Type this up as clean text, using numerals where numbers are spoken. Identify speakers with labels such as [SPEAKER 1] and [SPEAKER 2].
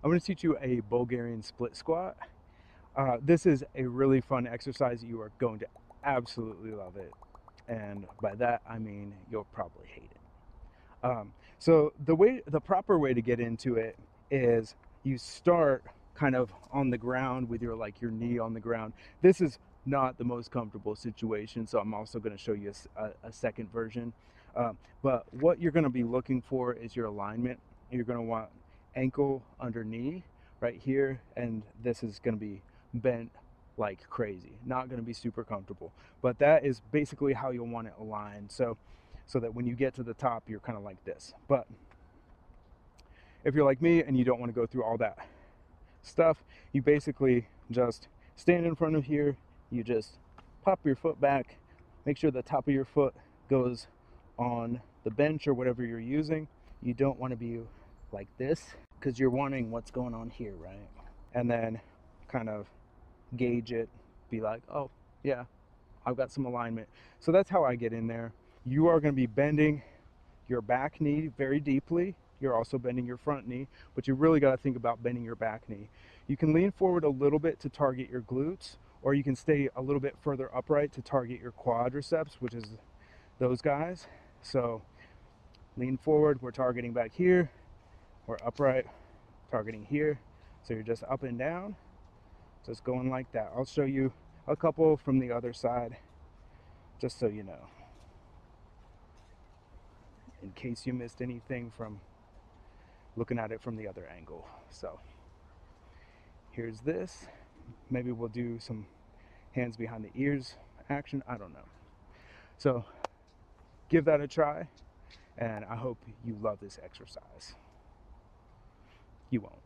[SPEAKER 1] I'm going to teach you a Bulgarian split squat. This is a really fun exercise. You are going to absolutely love it. And by that, I mean you'll probably hate it. So the proper way to get into it is you start kind of on the ground with your knee on the ground. This is not the most comfortable situation, so I'm also going to show you a second version. But what you're going to be looking for is your alignment. You're going to want ankle under knee right here, and this is going to be bent like crazy. Not going to be super comfortable, but that is basically how you'll want it aligned, so that when you get to the top you're kind of like this. But if you're like me and you don't want to go through all that stuff, you basically just stand in front of here, you just pop your foot back, make sure the top of your foot goes on the bench or whatever you're using. You don't want to be like this because you're wanting what's going on here, right? And then kind of gauge it, be like, oh yeah, I've got some alignment. So that's how I get in there. You are going to be bending your back knee very deeply. You're also bending your front knee, but you really got to think about bending your back knee. You can lean forward a little bit to target your glutes, or you can stay a little bit further upright to target your quadriceps, which is those guys. So lean forward, we're targeting back here. We're upright, targeting here. So you're just up and down, just going like that. I'll show you a couple from the other side, just so you know, in case you missed anything from looking at it from the other angle. So here's this. Maybe we'll do some hands behind the ears action, I don't know. So give that a try, and I hope you love this exercise. You won't.